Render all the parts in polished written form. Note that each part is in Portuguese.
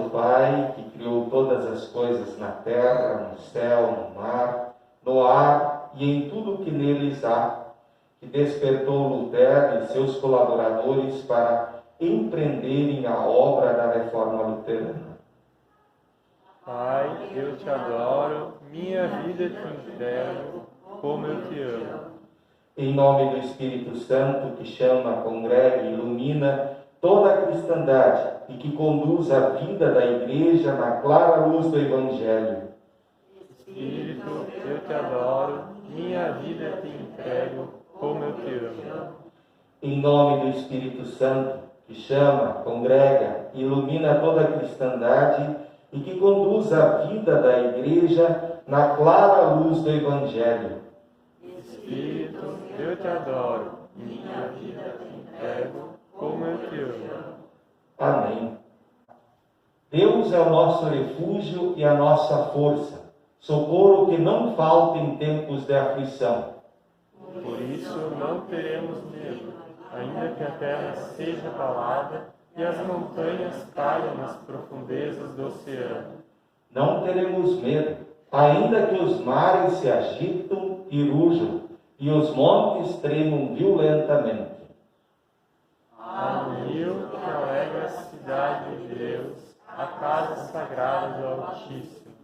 do Pai, que criou todas as coisas na terra, no céu, no mar, no ar e em tudo que neles há, que despertou Lutero e seus colaboradores para empreenderem a obra da reforma luterana. Pai, eu te adoro, minha vida te entrego, como eu te amo. Em nome do Espírito Santo, que chama, congrega e ilumina toda a cristandade e que conduz a vida da Igreja na clara luz do Evangelho. Espírito, eu te adoro, minha vida te entrego, como eu te amo. Em nome do Espírito Santo, que chama, congrega e ilumina toda a cristandade e que conduz a vida da Igreja na clara luz do Evangelho. Espírito, eu te adoro, minha vida te entrego, como eu te amo. Amém. Deus é o nosso refúgio e a nossa força, socorro que não falta em tempos de aflição. Por isso não teremos medo, ainda que a terra seja abalada e as montanhas caiam nas profundezas do oceano. Não teremos medo, ainda que os mares se agitam e rujam, e os montes tremam violentamente. Anil que alegra a cidade de Deus, a casa sagrada do Altíssimo.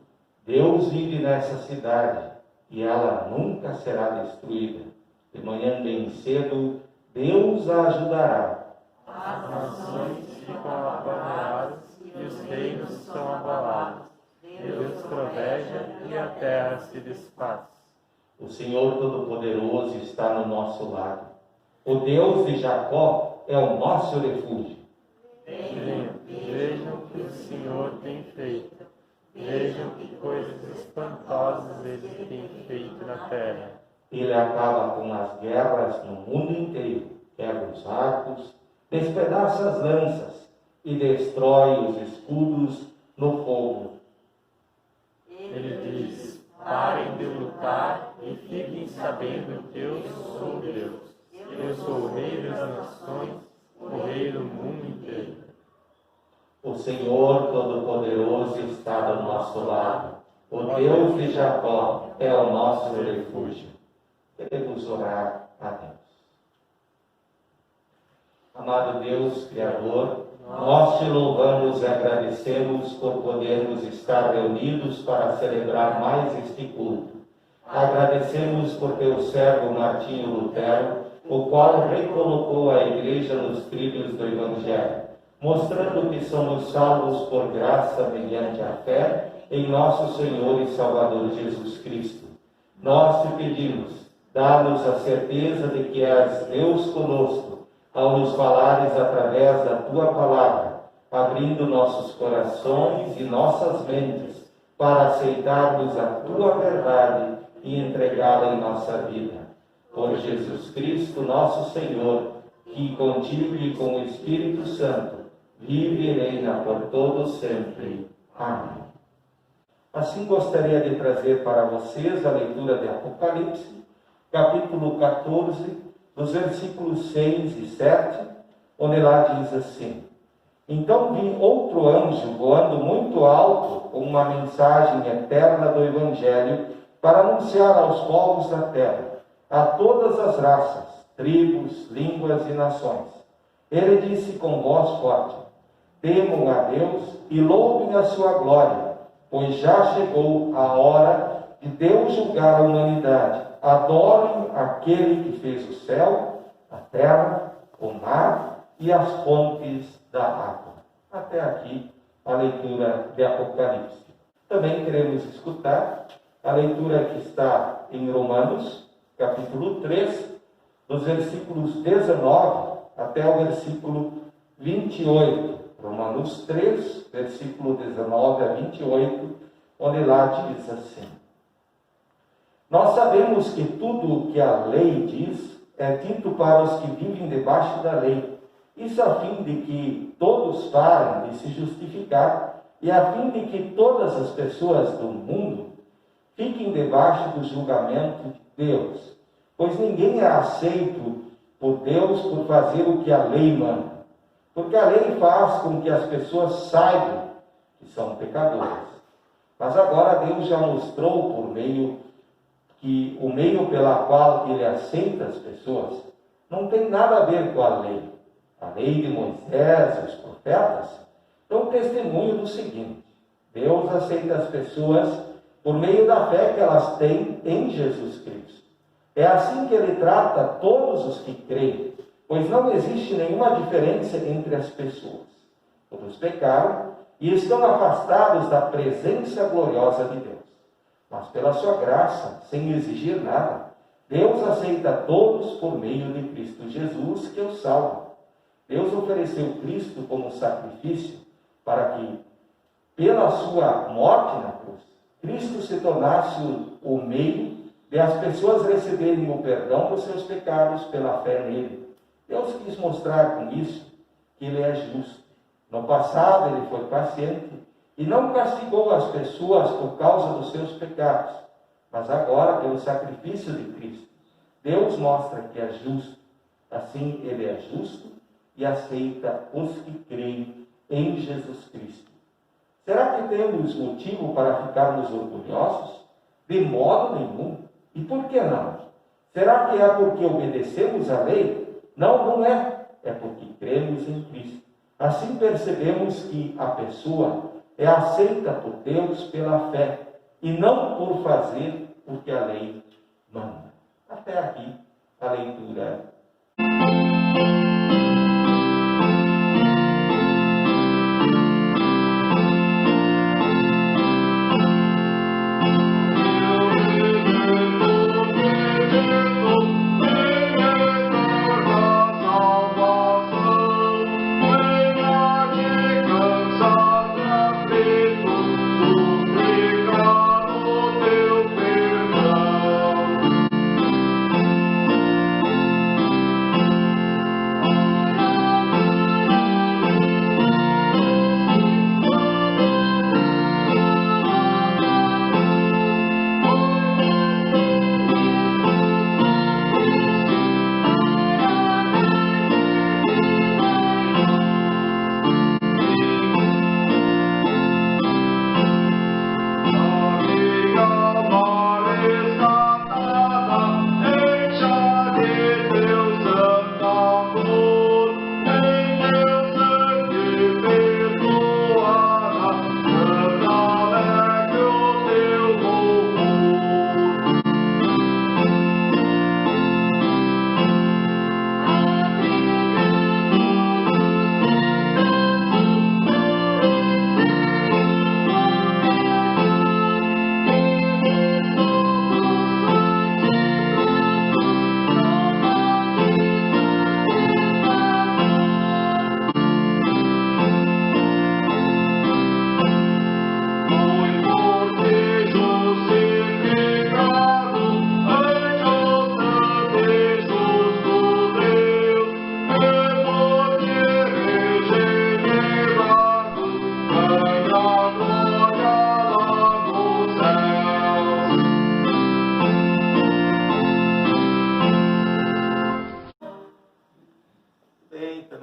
Deus vive nessa cidade, e ela nunca será destruída. De manhã bem cedo, Deus a ajudará. As nações ficam apavoradas e os reinos são abalados. Deus troveja e a terra se desfaz. O Senhor Todo-Poderoso está no nosso lado. O Deus de Jacó é o nosso refúgio. Vejam o que o Senhor tem feito. Vejam que coisas espantosas Ele tem feito na terra. Ele acaba com as guerras no mundo inteiro, quebra os arcos, despedaça as lanças e destrói os escudos no fogo. Ele diz: parem de lutar e fiquem sabendo que eu sou Deus. Eu sou o Rei das nações, o Rei do mundo inteiro. O Senhor Todo-Poderoso está do nosso lado. O Deus de Jacó é o nosso refúgio. Queremos orar a Deus. Amado Deus, Criador, nós te louvamos e agradecemos por podermos estar reunidos para celebrar mais este culto. Agradecemos por teu servo Martinho Lutero, o qual recolocou a Igreja nos trilhos do Evangelho, mostrando que somos salvos por graça mediante a fé em nosso Senhor e Salvador Jesus Cristo. Nós te pedimos, dá-nos a certeza de que és Deus conosco, ao nos falares através da tua palavra, abrindo nossos corações e nossas mentes para aceitarmos a tua verdade e entregá-la em nossa vida. Por Jesus Cristo, nosso Senhor, que contigo e com o Espírito Santo vive e reina por todos sempre. Amém. Assim gostaria de trazer para vocês a leitura de Apocalipse, capítulo 14, dos versículos 6 e 7, onde lá diz assim: Então vi outro anjo voando muito alto, com uma mensagem eterna do Evangelho, para anunciar aos povos da terra, a todas as raças, tribos, línguas e nações. Ele disse com voz forte: Temam a Deus e louvem a sua glória, pois já chegou a hora de Deus julgar a humanidade. Adorem aquele que fez o céu, a terra, o mar e as fontes da água. Até aqui a leitura de Apocalipse. Também queremos escutar a leitura que está em Romanos, capítulo 3, dos versículos 19 até o versículo 28. Romanos 3, versículo 19 a 28, onde lá diz assim: Nós sabemos que tudo o que a lei diz é dito para os que vivem debaixo da lei, isso a fim de que todos parem de se justificar e a fim de que todas as pessoas do mundo fiquem debaixo do julgamento de Deus, pois ninguém é aceito por Deus por fazer o que a lei manda, porque a lei faz com que as pessoas saibam que são pecadores. Mas agora Deus já mostrou por meio que o meio pela qual ele aceita as pessoas não tem nada a ver com a lei. A lei de Moisés, os profetas, dão testemunho do seguinte: Deus aceita as pessoas por meio da fé que elas têm em Jesus Cristo. É assim que ele trata todos os que creem, pois não existe nenhuma diferença entre as pessoas. Todos pecaram e estão afastados da presença gloriosa de Deus. Mas pela sua graça, sem exigir nada, Deus aceita todos por meio de Cristo Jesus, que os salva. Deus ofereceu Cristo como sacrifício para que, pela sua morte na cruz, Cristo se tornasse o meio de as pessoas receberem o perdão dos seus pecados pela fé nele. Deus quis mostrar com isso que ele é justo. No passado ele foi paciente e não castigou as pessoas por causa dos seus pecados. Mas agora, pelo sacrifício de Cristo, Deus mostra que é justo. Assim ele é justo e aceita os que creem em Jesus Cristo. Será que temos motivo para ficarmos orgulhosos? De modo nenhum. E por que não? Será que é porque obedecemos a lei? Não, não é. É porque cremos em Cristo. Assim percebemos que a pessoa é aceita por Deus pela fé e não por fazer o que a lei manda. Até aqui a leitura.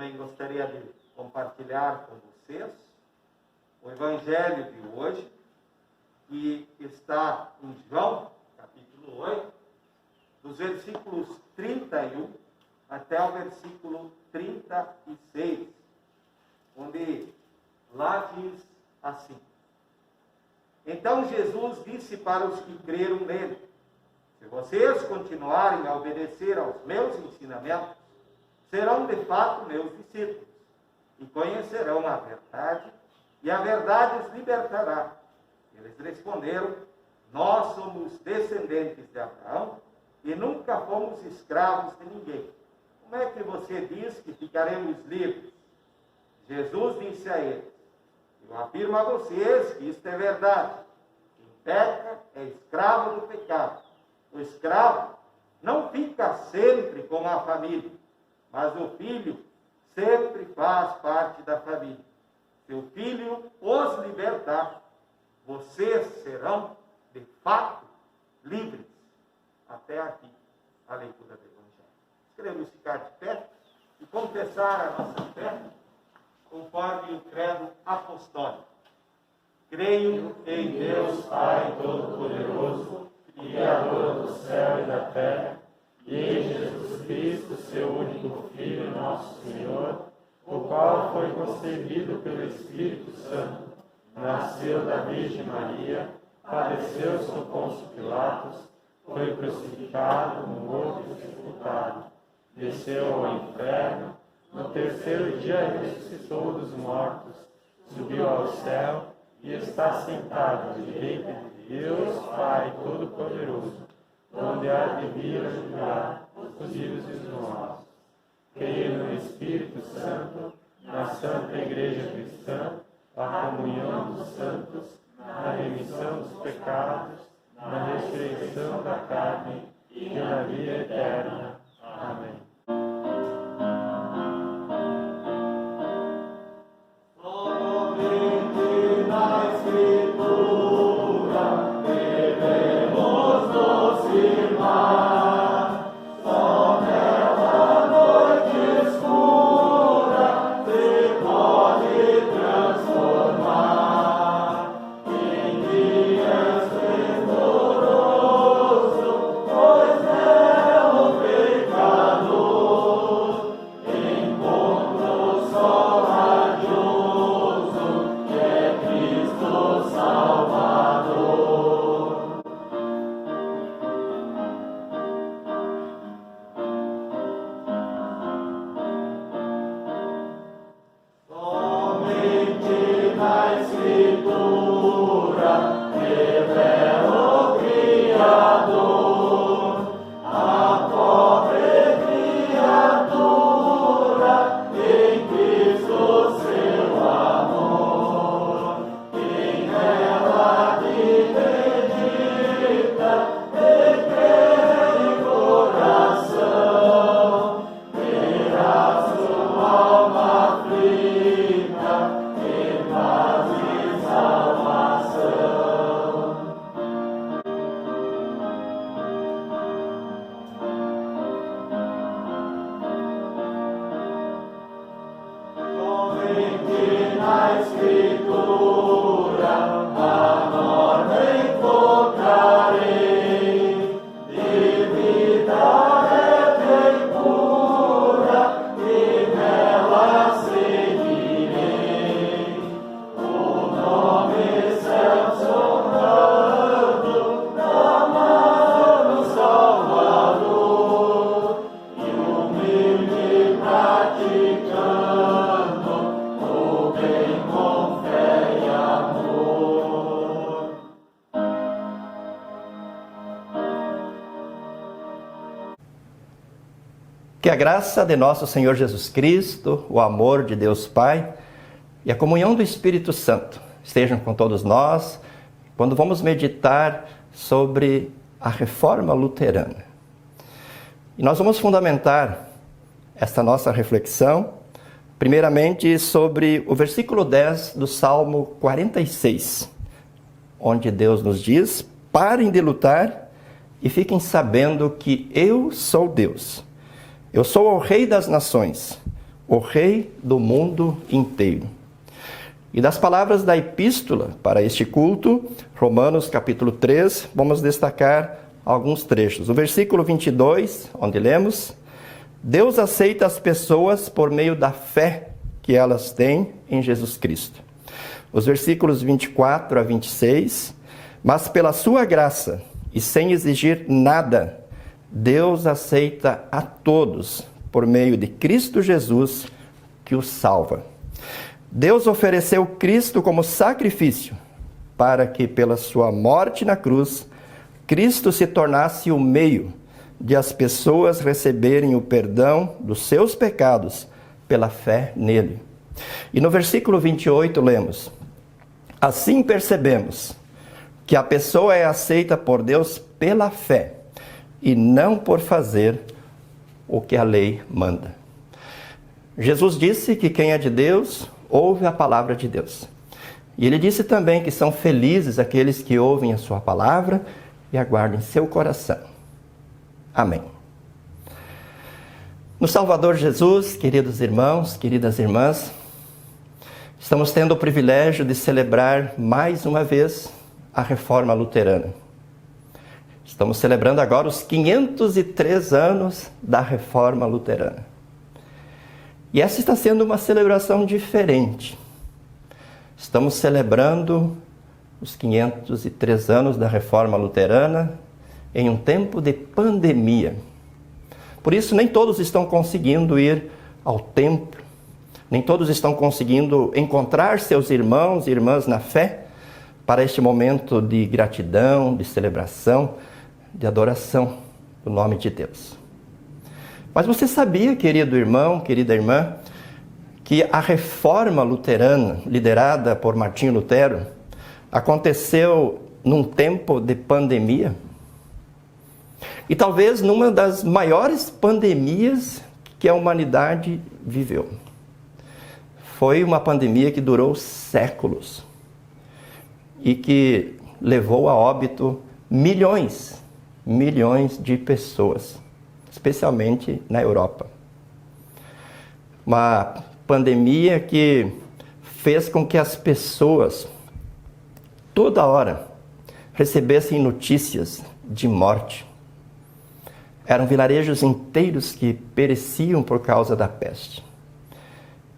Também gostaria de compartilhar com vocês o Evangelho de hoje, que está em João, capítulo 8, dos versículos 31 até o versículo 36, onde lá diz assim: Então Jesus disse para os que creram nele: Se vocês continuarem a obedecer aos meus ensinamentos, serão de fato meus discípulos, e conhecerão a verdade, e a verdade os libertará. Eles responderam: Nós somos descendentes de Abraão, e nunca fomos escravos de ninguém. Como é que você diz que ficaremos livres? Jesus disse a eles: Eu afirmo a vocês que isto é verdade. Quem peca é escravo do pecado. O escravo não fica sempre com a família, mas o filho sempre faz parte da família. Se o filho os libertar, vocês serão, de fato, livres. Até aqui a leitura do Evangelho. Queremos ficar de pé e confessar a nossa fé conforme o credo apostólico. Creio em Deus Pai Todo-Poderoso, Criador do céu e da terra, e em Jesus Cristo, seu único Filho, nosso Senhor, o qual foi concebido pelo Espírito Santo, nasceu da Virgem Maria, padeceu sob Pôncio Pilatos, foi crucificado, morto e sepultado, desceu ao inferno, no terceiro dia ressuscitou dos mortos, subiu ao céu e está sentado à direita de Deus Pai Todo-Poderoso, onde há de vir a julgar os vivos e os mortos. Creio no Espírito Santo, na Santa Igreja Cristã, a comunhão dos santos, na remissão dos pecados, na ressurreição da carne e na vida eterna. Amém. Somente na Escritura devemos nos firmar, só nela a noite escura se pode transformar em dia esplendoroso, pois nela o pecador encontra o sol radioso, que é Cristo Salvador. Somente na Escritura revela o Criador, a pobre criatura em Cristo seu amor. Quem nela acredita, de crer em coração, terá sua alma aflita em paz e salvação. Somente na Escritura a norma encontrarei, de vida reta e pura, e nela seguirei. O nome Celso honrando, amando Salvador, e humilde praticando o bem com fé e amor. Que a graça de nosso Senhor Jesus Cristo, o amor de Deus Pai e a comunhão do Espírito Santo estejam com todos nós quando vamos meditar sobre a Reforma Luterana. E nós vamos fundamentar esta nossa reflexão, primeiramente sobre o versículo 10 do Salmo 46, onde Deus nos diz: parem de lutar e fiquem sabendo que eu sou Deus. Eu sou o Rei das nações, o Rei do mundo inteiro. E das palavras da epístola para este culto, Romanos capítulo 3, vamos destacar alguns trechos. O versículo 22, onde lemos: Deus aceita as pessoas por meio da fé que elas têm em Jesus Cristo. Os versículos 24 a 26: mas pela sua graça e sem exigir nada, Deus aceita a todos por meio de Cristo Jesus, que os salva. Deus ofereceu Cristo como sacrifício para que, pela sua morte na cruz, Cristo se tornasse o meio de as pessoas receberem o perdão dos seus pecados pela fé nele. E no versículo 28 lemos: assim percebemos que a pessoa é aceita por Deus pela fé e não por fazer o que a lei manda. Jesus disse que quem é de Deus ouve a palavra de Deus. E ele disse também que são felizes aqueles que ouvem a sua palavra e aguardam em seu coração. Amém. No Salvador Jesus, queridos irmãos, queridas irmãs, Estamos tendo o privilégio de celebrar mais uma vez a Reforma Luterana. Estamos celebrando agora os 503 anos da Reforma Luterana. E essa está sendo uma celebração diferente. Estamos celebrando os 503 anos da Reforma Luterana em um tempo de pandemia. Por isso, nem todos estão conseguindo ir ao templo, nem todos estão conseguindo encontrar seus irmãos e irmãs na fé para este momento de gratidão, de celebração, de adoração do nome de Deus. Mas você sabia, querido irmão, querida irmã, que a Reforma Luterana, liderada por Martinho Lutero, aconteceu num tempo de pandemia? E talvez numa das maiores pandemias que a humanidade viveu. Foi uma pandemia que durou séculos e que levou a óbito milhões de pessoas, especialmente na Europa. Uma pandemia que fez com que as pessoas, toda hora, recebessem notícias de morte. Eram vilarejos inteiros que pereciam por causa da peste.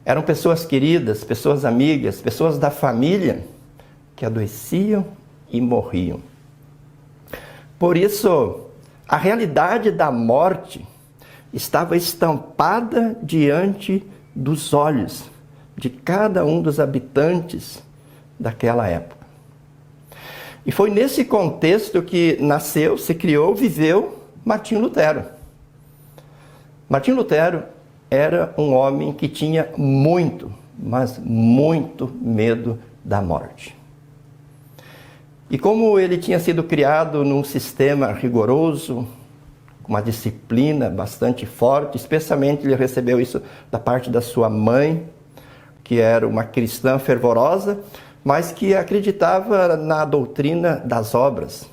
Eram pessoas queridas, pessoas amigas, pessoas da família que adoeciam e morriam. Por isso, a realidade da morte estava estampada diante dos olhos de cada um dos habitantes daquela época. E foi nesse contexto que nasceu, se criou, viveu Martinho Lutero. Martinho Lutero era um homem que tinha muito, mas muito medo da morte. E como ele tinha sido criado num sistema rigoroso, com uma disciplina bastante forte, especialmente ele recebeu isso da parte da sua mãe, que era uma cristã fervorosa, mas que acreditava na doutrina das obras.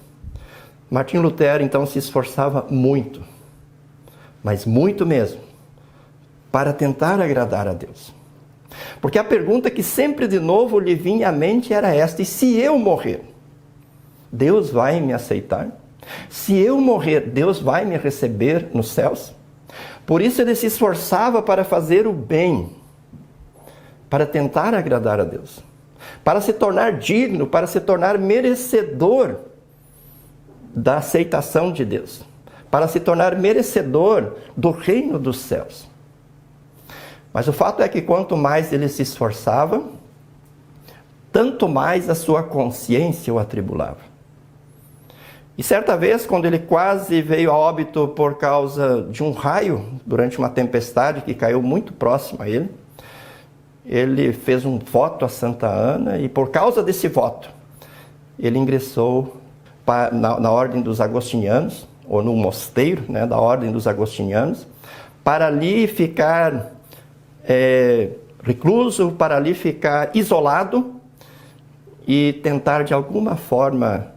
Martinho Lutero, então, se esforçava muito, mas muito mesmo, para tentar agradar a Deus. Porque a pergunta que sempre de novo lhe vinha à mente era esta: e se eu morrer, Deus vai me aceitar? Se eu morrer, Deus vai me receber nos céus? Por isso ele se esforçava para fazer o bem, para tentar agradar a Deus, para se tornar digno, para se tornar merecedor da aceitação de Deus, para se tornar merecedor do reino dos céus. Mas o fato é que quanto mais ele se esforçava, tanto mais a sua consciência o atribulava. E certa vez, quando ele quase veio a óbito por causa de um raio, durante uma tempestade que caiu muito próximo a ele, ele fez um voto a Santa Ana e por causa desse voto, ele ingressou na ordem dos agostinianos, ou no mosteiro, né, da ordem dos agostinianos, para ali ficar recluso, para ali ficar isolado e tentar de alguma forma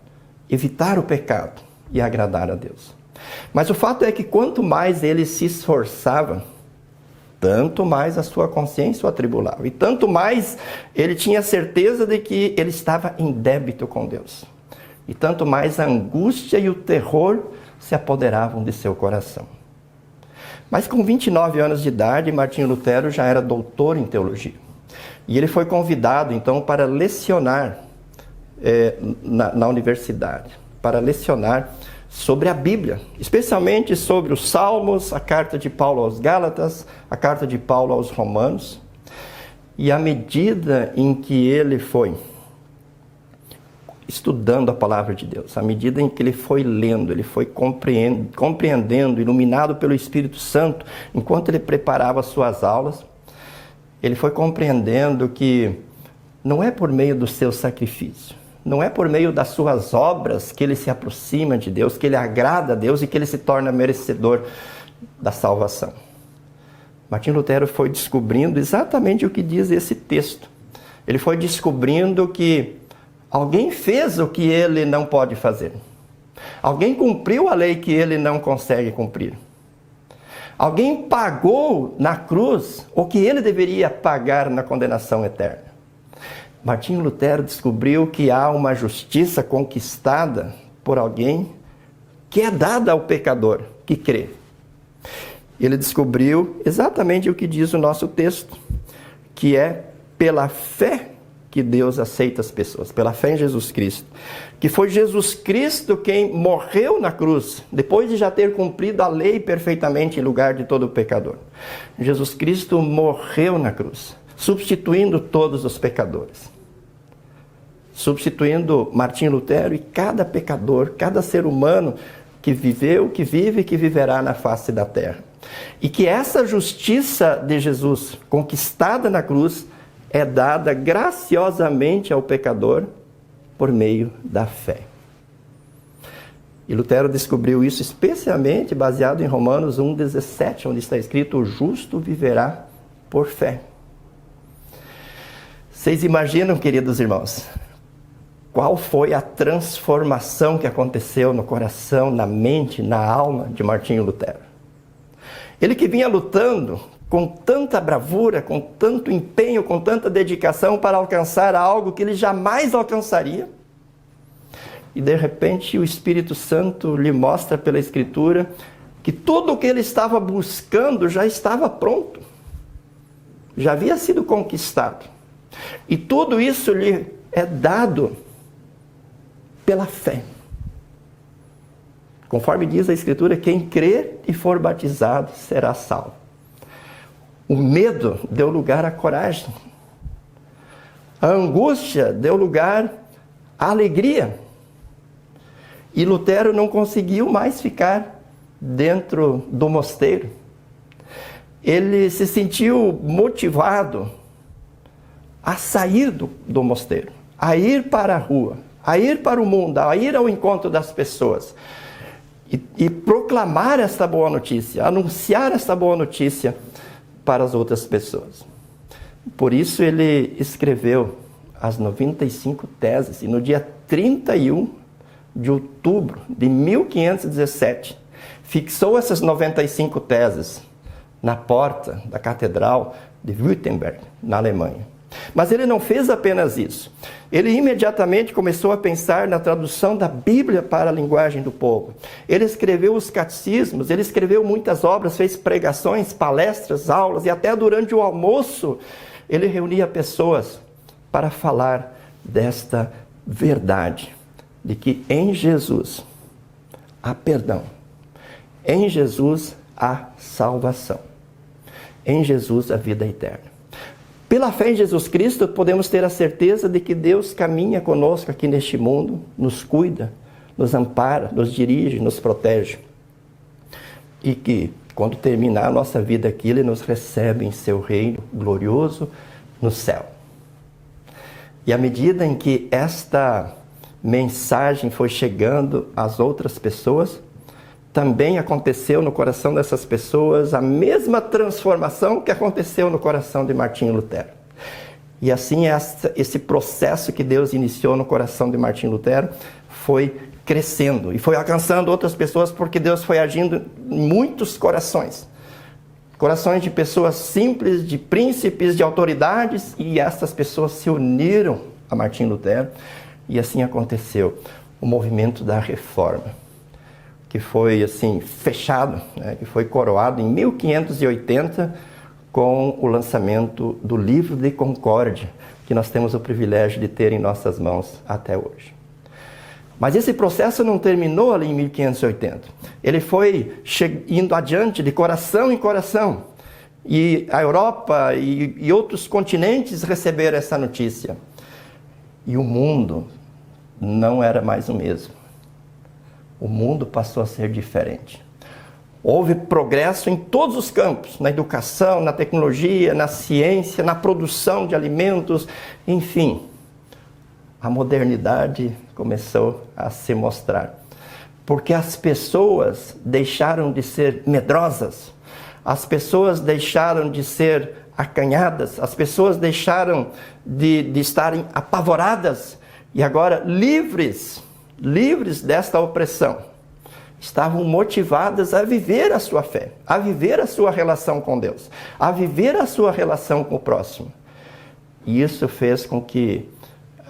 evitar o pecado e agradar a Deus. Mas o fato é que quanto mais ele se esforçava, tanto mais a sua consciência o atribulava. E tanto mais ele tinha certeza de que ele estava em débito com Deus. E tanto mais a angústia e o terror se apoderavam de seu coração. Mas com 29 anos de idade, Martinho Lutero já era doutor em teologia. E ele foi convidado, então, para lecionar na universidade, para lecionar sobre a Bíblia, especialmente sobre os Salmos, a carta de Paulo aos Gálatas, a carta de Paulo aos Romanos. E à medida em que ele foi estudando a palavra de Deus, à medida em que ele foi lendo, ele foi compreendendo, iluminado pelo Espírito Santo, enquanto ele preparava suas aulas, ele foi compreendendo que não é por meio do seu sacrifício, não é por meio das suas obras que ele se aproxima de Deus, que ele agrada a Deus e que ele se torna merecedor da salvação. Martinho Lutero foi descobrindo exatamente o que diz esse texto. Ele foi descobrindo que alguém fez o que ele não pode fazer. Alguém cumpriu a lei que ele não consegue cumprir. Alguém pagou na cruz o que ele deveria pagar na condenação eterna. Martinho Lutero descobriu que há uma justiça conquistada por alguém que é dada ao pecador que crê. Ele descobriu exatamente o que diz o nosso texto, que é pela fé que Deus aceita as pessoas, pela fé em Jesus Cristo. Que foi Jesus Cristo quem morreu na cruz, depois de já ter cumprido a lei perfeitamente em lugar de todo pecador. Jesus Cristo morreu na cruz, substituindo todos os pecadores. Substituindo Martinho Lutero e cada pecador, cada ser humano que viveu, que vive e que viverá na face da terra. E que essa justiça de Jesus, conquistada na cruz, é dada graciosamente ao pecador por meio da fé. E Lutero descobriu isso especialmente baseado em Romanos 1,17, onde está escrito: o justo viverá por fé. Vocês imaginam, queridos irmãos, qual foi a transformação que aconteceu no coração, na mente, na alma de Martinho Lutero? Ele que vinha lutando com tanta bravura, com tanto empenho, com tanta dedicação para alcançar algo que ele jamais alcançaria. E de repente o Espírito Santo lhe mostra pela Escritura que tudo o que ele estava buscando já estava pronto. Já havia sido conquistado. E tudo isso lhe é dado pela fé. Conforme diz a Escritura, quem crer e for batizado será salvo. O medo deu lugar à coragem. A angústia deu lugar à alegria. E Lutero não conseguiu mais ficar dentro do mosteiro. Ele se sentiu motivado a sair do mosteiro, a ir para a rua, a ir para o mundo, a ir ao encontro das pessoas e proclamar esta boa notícia, anunciar esta boa notícia para as outras pessoas. Por isso ele escreveu as 95 teses, e no dia 31 de outubro de 1517, fixou essas 95 teses na porta da Catedral de Wittenberg, na Alemanha. Mas ele não fez apenas isso. Ele imediatamente começou a pensar na tradução da Bíblia para a linguagem do povo. Ele escreveu os catecismos, ele escreveu muitas obras, fez pregações, palestras, aulas, e até durante o almoço ele reunia pessoas para falar desta verdade, de que em Jesus há perdão, em Jesus há salvação, em Jesus a vida eterna. Pela fé em Jesus Cristo, podemos ter a certeza de que Deus caminha conosco aqui neste mundo, nos cuida, nos ampara, nos dirige, nos protege. E que, quando terminar a nossa vida aqui, Ele nos recebe em seu reino glorioso no céu. E à medida em que esta mensagem foi chegando às outras pessoas, também aconteceu no coração dessas pessoas a mesma transformação que aconteceu no coração de Martinho Lutero. E assim esse processo que Deus iniciou no coração de Martinho Lutero foi crescendo e foi alcançando outras pessoas, porque Deus foi agindo em muitos corações. Corações de pessoas simples, de príncipes, de autoridades, e essas pessoas se uniram a Martinho Lutero, e assim aconteceu o movimento da Reforma, que foi assim fechado, né, que foi coroado em 1580 com o lançamento do Livro de Concórdia, que nós temos o privilégio de ter em nossas mãos até hoje. Mas esse processo não terminou ali em 1580. Ele foi indo adiante de coração em coração. E a Europa e outros continentes receberam essa notícia. E o mundo não era mais o mesmo. O mundo passou a ser diferente. Houve progresso em todos os campos, na educação, na tecnologia, na ciência, na produção de alimentos, enfim. A modernidade começou a se mostrar. Porque as pessoas deixaram de ser medrosas, as pessoas deixaram de ser acanhadas, as pessoas deixaram de estarem apavoradas e agora livres desta opressão, estavam motivadas a viver a sua fé, a viver a sua relação com Deus, a viver a sua relação com o próximo. E isso fez com que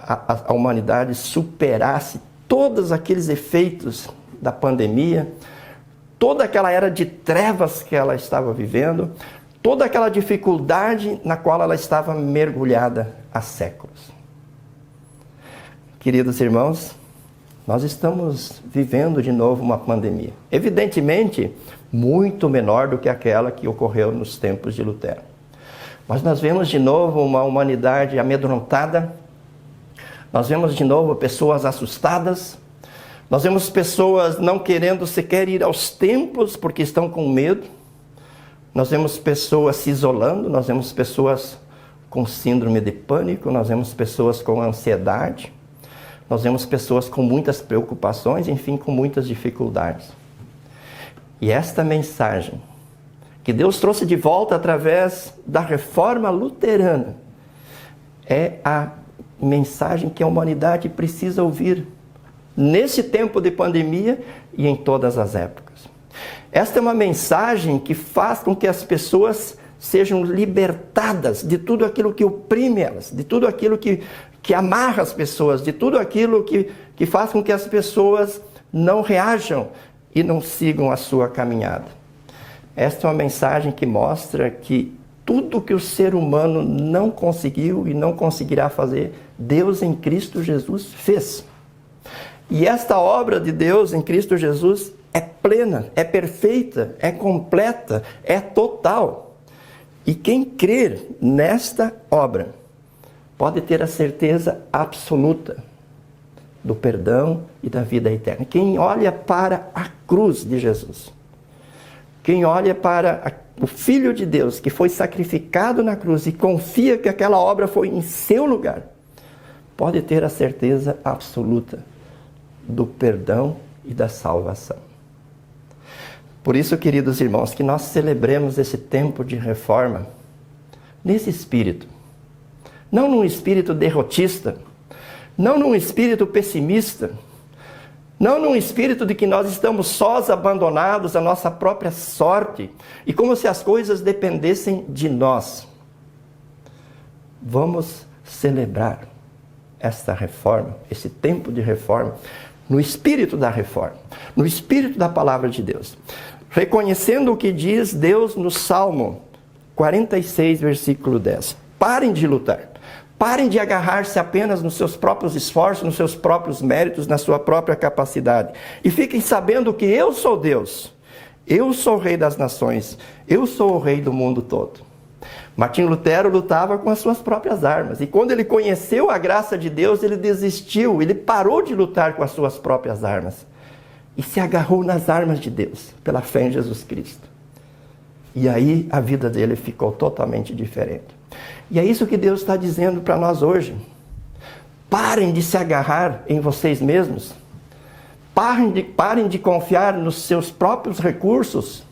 a humanidade superasse todos aqueles efeitos da pandemia, toda aquela era de trevas que ela estava vivendo, toda aquela dificuldade na qual ela estava mergulhada há séculos. Queridos irmãos, nós estamos vivendo de novo uma pandemia. Evidentemente, muito menor do que aquela que ocorreu nos tempos de Lutero. Mas nós vemos de novo uma humanidade amedrontada, nós vemos de novo pessoas assustadas, nós vemos pessoas não querendo sequer ir aos templos porque estão com medo, nós vemos pessoas se isolando, nós vemos pessoas com síndrome de pânico, nós vemos pessoas com ansiedade, nós vemos pessoas com muitas preocupações, enfim, com muitas dificuldades. E esta mensagem que Deus trouxe de volta através da reforma luterana é a mensagem que a humanidade precisa ouvir nesse tempo de pandemia e em todas as épocas. Esta é uma mensagem que faz com que as pessoas sejam libertadas de tudo aquilo que oprime elas, de tudo aquilo que amarra as pessoas, de tudo aquilo que faz com que as pessoas não reajam e não sigam a sua caminhada. Esta é uma mensagem que mostra que tudo que o ser humano não conseguiu e não conseguirá fazer, Deus em Cristo Jesus fez. E esta obra de Deus em Cristo Jesus é plena, é perfeita, é completa, é total. E quem crer nesta obra pode ter a certeza absoluta do perdão e da vida eterna. Quem olha para a cruz de Jesus, quem olha para o Filho de Deus que foi sacrificado na cruz e confia que aquela obra foi em seu lugar, pode ter a certeza absoluta do perdão e da salvação. Por isso, queridos irmãos, que nós celebremos esse tempo de reforma nesse espírito. Não num espírito derrotista, não num espírito pessimista, não num espírito de que nós estamos sós, abandonados à nossa própria sorte e como se as coisas dependessem de nós. Vamos celebrar esta reforma, esse tempo de reforma, no espírito da reforma, no espírito da palavra de Deus. Reconhecendo o que diz Deus no Salmo 46, versículo 10. Parem de lutar. Parem de agarrar-se apenas nos seus próprios esforços, nos seus próprios méritos, na sua própria capacidade. E fiquem sabendo que eu sou Deus. Eu sou o Rei das nações. Eu sou o Rei do mundo todo. Martinho Lutero lutava com as suas próprias armas. E quando ele conheceu a graça de Deus, ele desistiu. Ele parou de lutar com as suas próprias armas. E se agarrou nas armas de Deus, pela fé em Jesus Cristo. E aí a vida dele ficou totalmente diferente. E é isso que Deus está dizendo para nós hoje. Parem de se agarrar em vocês mesmos. Parem de confiar nos seus próprios recursos.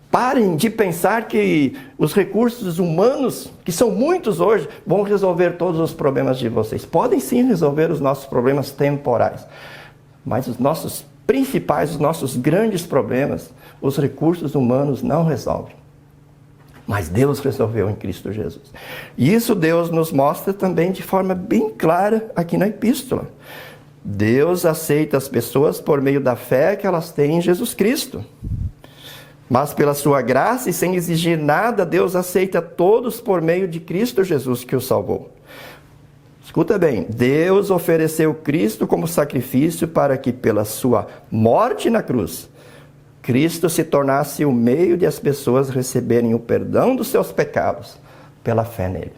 Parem de pensar que os recursos humanos, que são muitos hoje, vão resolver todos os problemas de vocês. Podem sim resolver os nossos problemas temporais. Mas os nossos principais, os nossos grandes problemas, os recursos humanos não resolvem. Mas Deus resolveu em Cristo Jesus. E isso Deus nos mostra também de forma bem clara aqui na epístola. Deus aceita as pessoas por meio da fé que elas têm em Jesus Cristo. Mas pela sua graça e sem exigir nada, Deus aceita todos por meio de Cristo Jesus que o salvou. Escuta bem, Deus ofereceu Cristo como sacrifício para que pela sua morte na cruz, Cristo se tornasse o meio de as pessoas receberem o perdão dos seus pecados pela fé nele.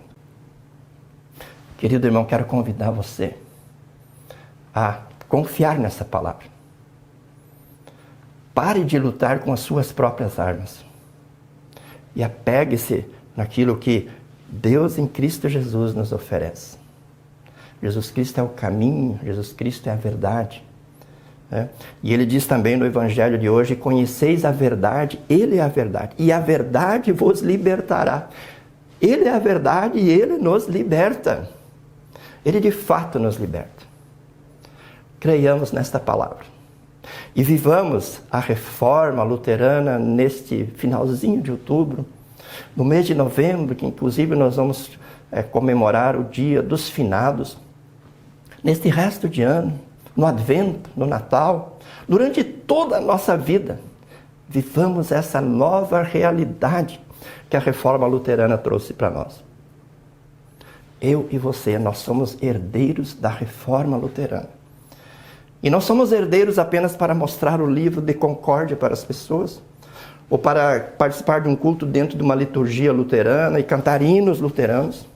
Querido irmão, quero convidar você a confiar nessa palavra. Pare de lutar com as suas próprias armas e apegue-se naquilo que Deus em Cristo Jesus nos oferece. Jesus Cristo é o caminho, Jesus Cristo é a verdade. E ele diz também no Evangelho de hoje, conheceis a verdade, ele é a verdade, e a verdade vos libertará. Ele é a verdade e ele nos liberta. Ele de fato nos liberta. Creiamos nesta palavra. E vivamos a reforma luterana neste finalzinho de outubro, no mês de novembro, que inclusive nós vamos comemorar o dia dos finados. Neste resto de ano, no Advento, no Natal, durante toda a nossa vida, vivamos essa nova realidade que a Reforma Luterana trouxe para nós. Eu e você, nós somos herdeiros da Reforma Luterana. E não somos herdeiros apenas para mostrar o livro de concórdia para as pessoas, ou para participar de um culto dentro de uma liturgia luterana e cantar hinos luteranos.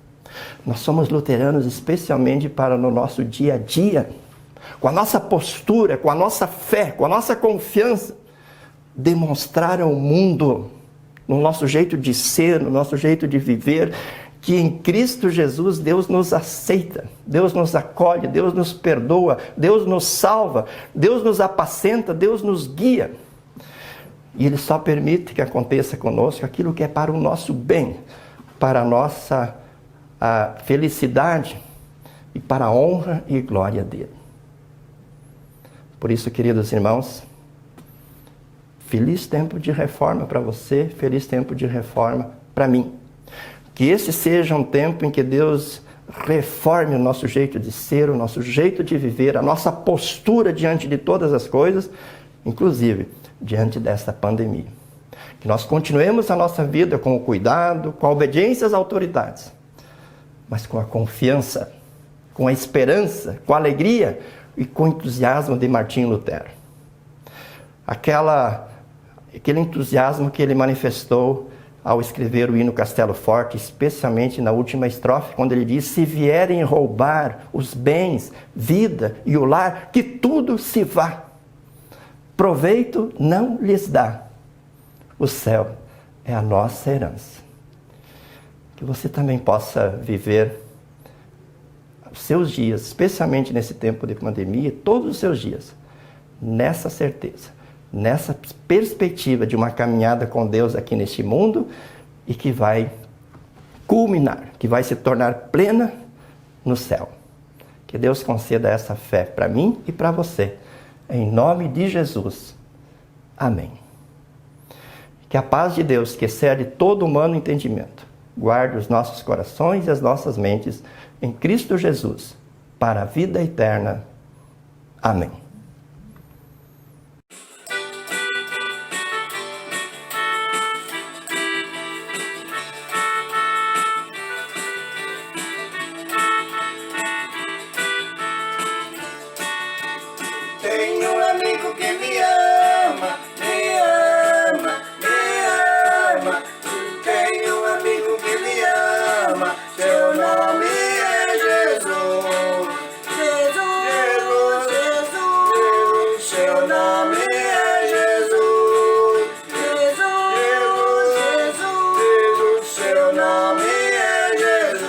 Nós somos luteranos especialmente para no nosso dia a dia, com a nossa postura, com a nossa fé, com a nossa confiança, demonstrar ao mundo, no nosso jeito de ser, no nosso jeito de viver, que em Cristo Jesus Deus nos aceita, Deus nos acolhe, Deus nos perdoa, Deus nos salva, Deus nos apacenta, Deus nos guia. E Ele só permite que aconteça conosco aquilo que é para o nosso bem, para a nossa felicidade e para a honra e glória dEle. Por isso, queridos irmãos, feliz tempo de reforma para você, feliz tempo de reforma para mim. Que esse seja um tempo em que Deus reforme o nosso jeito de ser, o nosso jeito de viver, a nossa postura diante de todas as coisas, inclusive diante desta pandemia. Que nós continuemos a nossa vida com o cuidado, com a obediência às autoridades, mas com a confiança, com a esperança, com a alegria e com o entusiasmo de Martinho Lutero. Aquele entusiasmo que ele manifestou ao escrever o hino Castelo Forte, especialmente na última estrofe, quando ele diz: se vierem roubar os bens, vida e o lar, que tudo se vá. Proveito não lhes dá. O céu é a nossa herança. Que você também possa viver os seus dias, especialmente nesse tempo de pandemia, todos os seus dias, nessa certeza, nessa perspectiva de uma caminhada com Deus aqui neste mundo e que vai culminar, que vai se tornar plena no céu. Que Deus conceda essa fé para mim e para você. Em nome de Jesus. Amém. Que a paz de Deus, que excede todo humano entendimento, guarde os nossos corações e as nossas mentes em Cristo Jesus, para a vida eterna. Amém. Tenho um amigo que me ama, me ama, me ama. Tenho um amigo que me ama, seu nome é Jesus. Jesus, Jesus, Jesus, seu nome é Jesus. Jesus, Jesus, Jesus, seu nome é Jesus.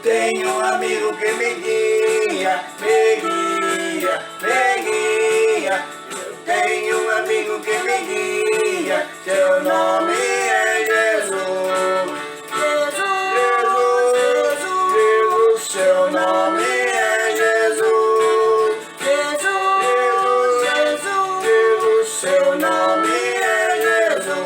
Tenho um amigo que me guia, me guia, me guia. Eu tenho um amigo que me guia, seu nome é Jesus. Jesus, Jesus, Jesus, seu nome é Jesus. Jesus, Jesus, Jesus, seu nome é Jesus.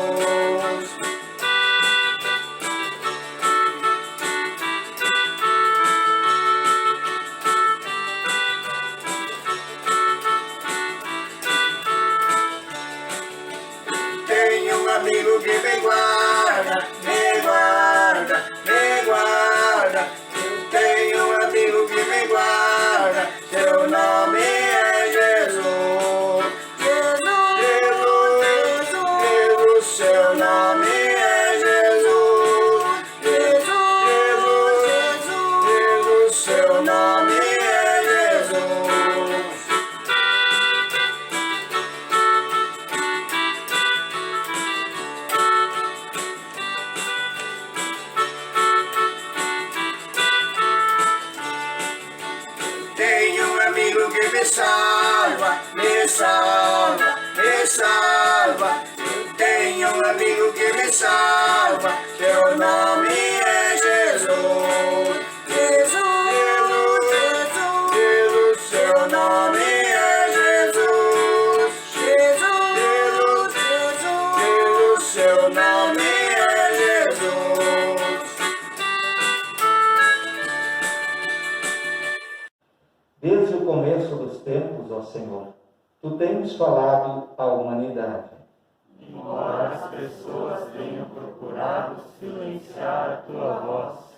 Tenho um amigo que me guarda, me guarda, me guarda. Eu tenho um amigo que me guarda, seu nome é Jesus. Jesus, Jesus, Jesus, seu nome é Jesus. Jesus, Jesus, Jesus, seu nome é Jesus. Tenho um amigo que me salva, me salva, me salva. Eu tenho um amigo que me salva, seu nome é Jesus. Jesus, Senhor. Tu tens falado à humanidade. Embora as pessoas tenham procurado silenciar a tua voz,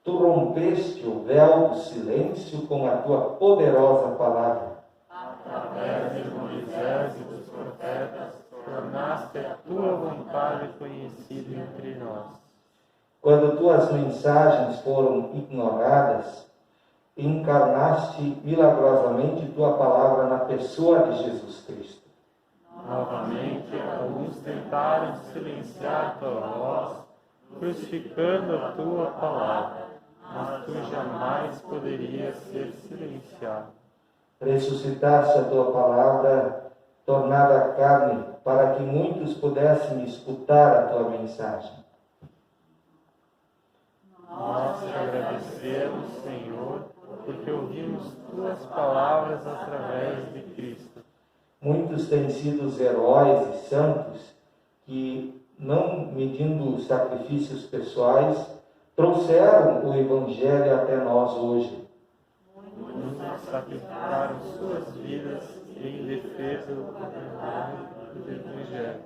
Tu rompeste o véu do silêncio com a tua poderosa palavra. através de Moisés e dos profetas, tornaste a tua vontade conhecida entre nós. Quando tuas mensagens foram ignoradas, encarnaste milagrosamente tua palavra na pessoa de Jesus Cristo. Novamente, alguns tentaram silenciar tua voz, crucificando a tua palavra, mas tu jamais poderias ser silenciado. Ressuscitaste a tua palavra, tornada carne, para que muitos pudessem escutar a tua mensagem. Nós te agradecemos, Senhor, porque ouvimos tuas palavras através de Cristo. Muitos têm sido os heróis e santos que, não medindo sacrifícios pessoais, trouxeram o Evangelho até nós hoje. Muitos sacrificaram suas vidas em defesa do Evangelho.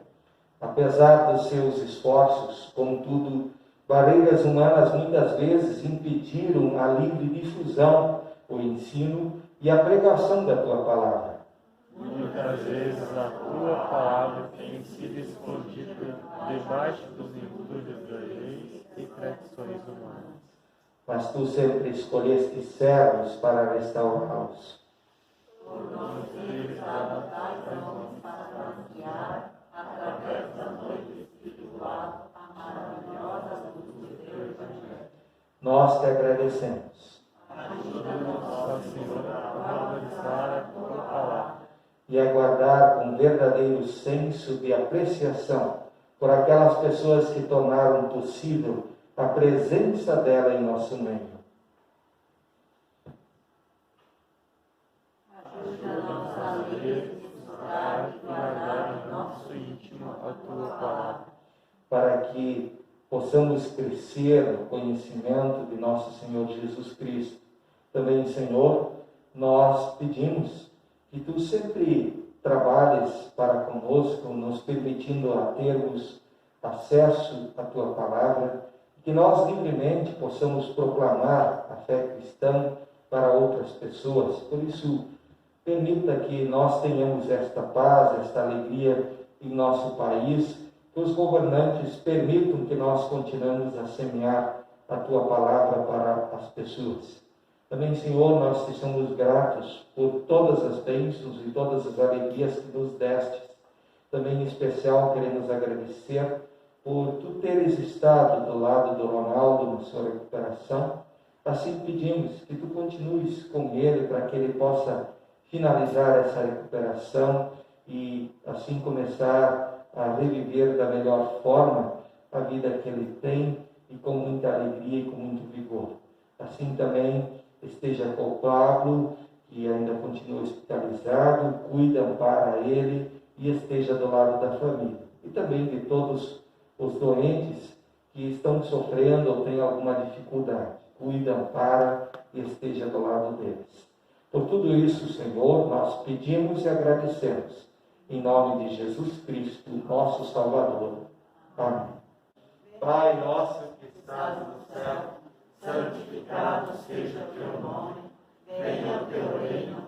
Apesar dos seus esforços, contudo, barreiras humanas muitas vezes impediram a livre difusão, o ensino e a pregação da tua palavra. Muitas vezes a tua palavra tem sido escondida debaixo dos entulhos das leis e tradições humanas. Mas tu sempre escolheste servos para restaurá-los. Tornou-nos livres da batalha para anunciar, através da noite espiritual, a maravilhosa luz do teu Evangelho. Nós te agradecemos Ajuda-nos, ó Senhor, a valorizar a tua palavra e a guardar com verdadeiro senso de apreciação por aquelas pessoas que tornaram possível a presença dela em nosso meio. Ajuda-nos a ler, estudar e guardar em nosso íntimo a tua palavra, para que possamos crescer no conhecimento de nosso Senhor Jesus Cristo. Também, Senhor, nós pedimos que tu sempre trabalhes para conosco, nos permitindo a termos acesso à tua palavra, que nós livremente possamos proclamar a fé cristã para outras pessoas. Por isso, permita que nós tenhamos esta paz, esta alegria em nosso país, que os governantes permitam que nós continuemos a semear a tua palavra para as pessoas. Também, Senhor, nós te somos gratos por todas as bênçãos e todas as alegrias que nos destes. Também, em especial, queremos agradecer por tu teres estado do lado do Ronaldo na sua recuperação. Assim pedimos que tu continues com ele para que ele possa finalizar essa recuperação e assim começar a reviver da melhor forma a vida que ele tem e com muita alegria e com muito vigor. Assim também esteja com o Pablo, que ainda continua hospitalizado, cuida, ampara ele e esteja do lado da família. E também de todos os doentes que estão sofrendo ou têm alguma dificuldade. Cuida, ampara e esteja do lado deles. Por tudo isso, Senhor, nós pedimos e agradecemos. Em nome de Jesus Cristo, nosso Salvador. Amém. Pai nosso que estás no céu, santificado seja o teu nome, venha o teu reino,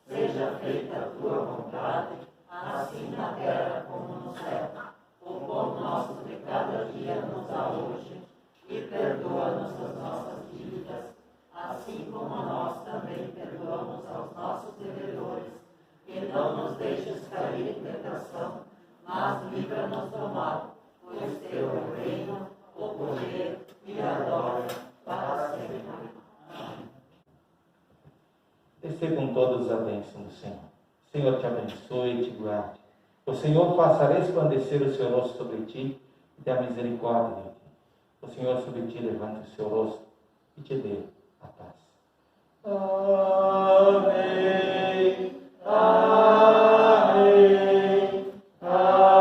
seja feita a tua vontade, assim na terra como no céu. O pão nosso de cada dia nos dá hoje, e perdoa-nos as nossas dívidas, assim como nós também perdoamos aos nossos devedores. E não nos deixes cair em tentação, mas livra-nos do mal, pois teu é o reino, o poder e a glória para sempre. Amém. Recebam todos a bênção do Senhor. O Senhor te abençoe e te guarde. O Senhor faça resplandecer o seu rosto sobre ti e dê misericórdia de ti. O Senhor sobre ti levante o seu rosto e te dê a paz. Amém. Amém. Amém.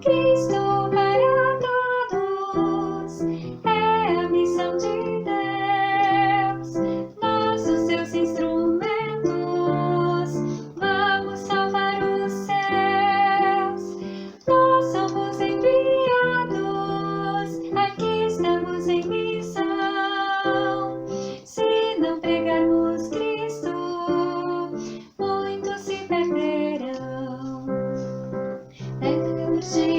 Cristo para todos, é a missão de Deus. Nós, os seus instrumentos, vamos salvar os céus. Nós somos enviados, aqui estamos em missão. Se não pregarmos Cristo, muitos se perderão. Devemos de